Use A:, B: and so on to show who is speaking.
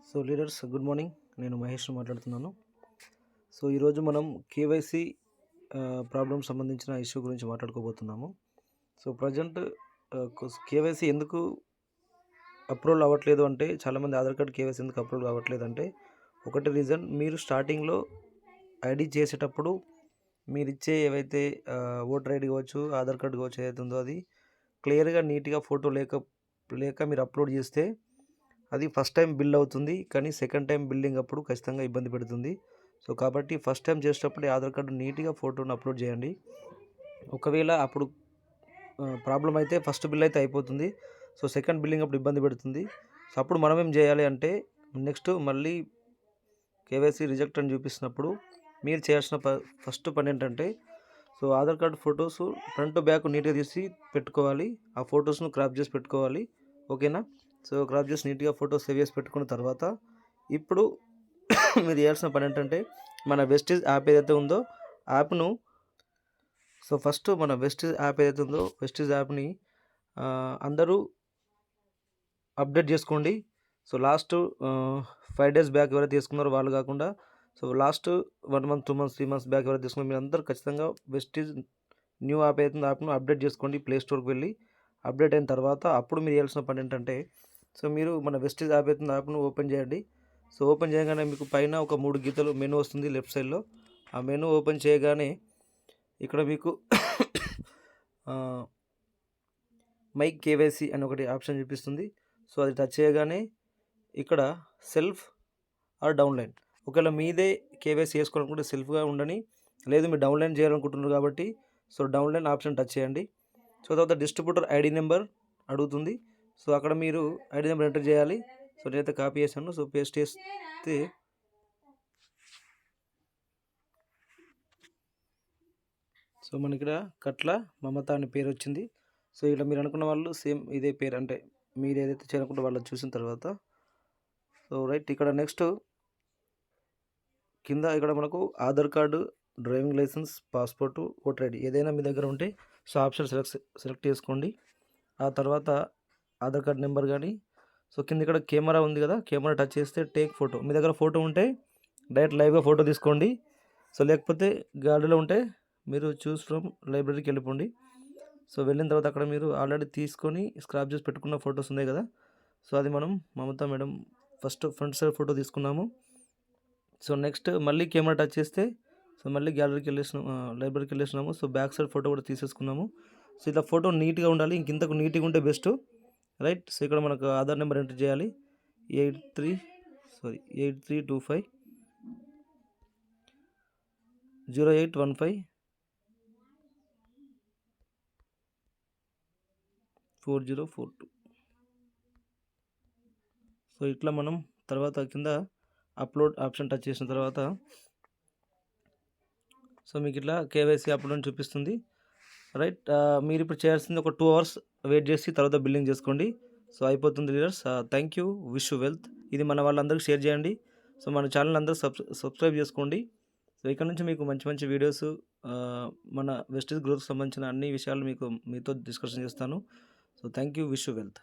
A: So leaders good morning. నేను మహేష్ మాట్లాడుతున్నాను. So ఈరోజు మనం కేవైసీ ప్రాబ్లమ్ సంబంధించిన ఇష్యూ గురించి మాట్లాడుకోబోతున్నాము. సో ప్రజెంట్ కేవైసీ ఎందుకు అప్రూవల్ అవ్వట్లేదు అంటే, చాలామంది ఆధార్ కార్డ్ కేవైసీ ఎందుకు అప్రూవల్ అవ్వట్లేదు అంటే, ఒకటి రీజన్, మీరు స్టార్టింగ్లో ఐడి చేసేటప్పుడు మీరిచ్చే ఏవైతే ఓటర్ ఐడి కావచ్చు, ఆధార్ కార్డు కావచ్చు, ఏదైతే ఉందో అది క్లియర్గా నీట్గా ఫోటో లేక మీరు అప్లోడ్ చేస్తే అది ఫస్ట్ టైం బిల్ అవుతుంది. కానీ సెకండ్ టైం బిల్డింగ్ అప్పుడు ఖచ్చితంగా ఇబ్బంది పెడుతుంది. సో కాబట్టి ఫస్ట్ టైం చేసేటప్పుడు ఆధార్ కార్డు నీట్గా ఫోటోని అప్లోడ్ చేయండి. ఒకవేళ అప్పుడు ప్రాబ్లం అయితే ఫస్ట్ బిల్ అయితే అయిపోతుంది. సో సెకండ్ బిల్లింగ్ అప్పుడు ఇబ్బంది పెడుతుంది. సో అప్పుడు మనం ఏం చేయాలి అంటే, నెక్స్ట్ మళ్ళీ కేవైసీ రిజెక్ట్ అని చూపిస్తున్నప్పుడు మీరు చేయాల్సిన ఫస్ట్ పని ఏంటంటే, so Aadhaar card photos front back నీట్గా తీసి పెట్టుకోవాలి. ఆ ఫొటోస్ను క్రాప్ చేసి పెట్టుకోవాలి. ఓకేనా? సో క్రాప్ చేసి నీట్గా ఫోటో సేవ్ చేసి పెట్టుకున్న తర్వాత ఇప్పుడు మీరు చేయాల్సిన పని ఏంటంటే, మన వెస్టీజ్ యాప్ ఏదైతే ఉందో యాప్ను, సో ఫస్ట్ మన వెస్టీజ్ యాప్ ఏదైతే ఉందో వెస్టీజ్ యాప్ని అందరూ అప్డేట్ చేసుకోండి. సో లాస్ట్ 5 days బ్యాక్ ఎవరైతే తీసుకున్నారో వాళ్ళు కాకుండా, so last 1 month 2 months 3 months back ఎవరైతే తీసుకున్నారో మీరు అందరూ ఖచ్చితంగా వెస్టీజ్ న్యూ యాప్ అవుతుంది యాప్ను అప్డేట్ చేసుకోండి. ప్లే స్టోర్కి వెళ్ళి అప్డేట్ అయిన తర్వాత అప్పుడు మీరు చేయాల్సిన పని ఏంటంటే, సో మీరు మన వెస్టీజ్ యాప్ అవుతుంది యాప్ను ఓపెన్ చేయండి. సో ఓపెన్ చేయగానే మీకు పైన ఒక 3 గీతలు మెనూ వస్తుంది లెఫ్ట్ సైడ్లో. ఆ మెనూ ఓపెన్ చేయగానే ఇక్కడ మీకు మై కేవైసీ అని ఒకటి ఆప్షన్ చూపిస్తుంది. సో అది టచ్ చేయగానే ఇక్కడ సెల్ఫ్ ఆర్ డౌన్లైన్, ఒకవేళ మీదే కేవైసీ చేసుకోవాలనుకుంటే సెల్ఫ్గా ఉండని, లేదు మీరు డౌన్లైన్ చేయాలనుకుంటున్నారు కాబట్టి సో డౌన్లైన్ ఆప్షన్ టచ్ చేయండి. సో తర్వాత డిస్ట్రిబ్యూటర్ ఐడి నెంబర్ అడుగుతుంది. సో అక్కడ మీరు ఐడి నెంబర్ ఎంటర్ చేయాలి. సో నేనైతే కాపీ చేశాను. సో పేస్ట్ చేస్తే సో మనకి ఇక్కడ కట్ల మమత అనే పేరు వచ్చింది. సో ఇక్కడ మీరు అనుకున్న వాళ్ళు సేమ్ ఇదే పేరు, అంటే మీరు ఏదైతే చేయాలనుకుంటే వాళ్ళు చూసిన తర్వాత సో రైట్ ఇక్కడ నెక్స్ట్ కింద ఇక్కడ మనకు Aadhaar card, driving licence, passport, voter ID ఏదైనా మీ దగ్గర ఉంటే సో ఆప్షన్ సెలెక్ట్ చేసుకోండి. ఆ తర్వాత ఆధార్ కార్డ్ నెంబర్ కానీ, సో కింద ఇక్కడ కెమెరా ఉంది కదా, కెమెరా టచ్ చేస్తే టేక్ ఫోటో, మీ దగ్గర ఫోటో ఉంటే డైరెక్ట్ లైవ్గా ఫోటో తీసుకోండి. సో లేకపోతే గ్యాలరీలో ఉంటే మీరు చూస్ ఫ్రమ్ లైబ్రరీకి వెళ్ళిపోండి. సో వెళ్ళిన తర్వాత అక్కడ మీరు ఆల్రెడీ తీసుకొని స్క్రాప్ చేసి పెట్టుకున్న ఫొటోస్ ఉన్నాయి కదా, సో అది మనం Mamata madam first front side photo తీసుకున్నాము. సో నెక్స్ట్ మళ్ళీ కెమెరా టచ్ చేస్తే సో మళ్ళీ గ్యాలరీకి లైబ్రరీకి వెళ్ళేసినాము. సో బ్యాక్ సైడ్ ఫోటో కూడా తీసేసుకున్నాము. సో ఇట్లా ఫోటో నీట్గా ఉండాలి, ఇంతకు నీట్గా ఉంటే బెస్ట్, రైట్? సో ఇక్కడ మనకు ఆధార్ నెంబర్ ఎంటర్ చేయాలి. 8325 0815 4042. సో ఇట్లా మనం తర్వాత కింద అప్లోడ్ ఆప్షన్ టచ్ చేసిన తర్వాత సో మీకు ఇట్లా కేవైసీ అప్లోడ్ అని చూపిస్తుంది, రైట్? మీరు ఇప్పుడు చేయాల్సింది ఒక 2 hours వెయిట్ చేసి తర్వాత బిల్లింగ్ చేసుకోండి. సో అయిపోతుంది leaders. Thank you, wish you wealth. ఇది మన వాళ్ళందరికీ షేర్ చేయండి. సో మన ఛానల్ అందరూ సబ్స్క్రైబ్ చేసుకోండి. సో ఇక్కడ నుంచి మీకు మంచి మంచి వీడియోస్, మన వెస్టీజ్ గ్రోత్కి సంబంధించిన అన్ని విషయాలు మీతో డిస్కషన్ చేస్తాను. So thank you, wish you wealth.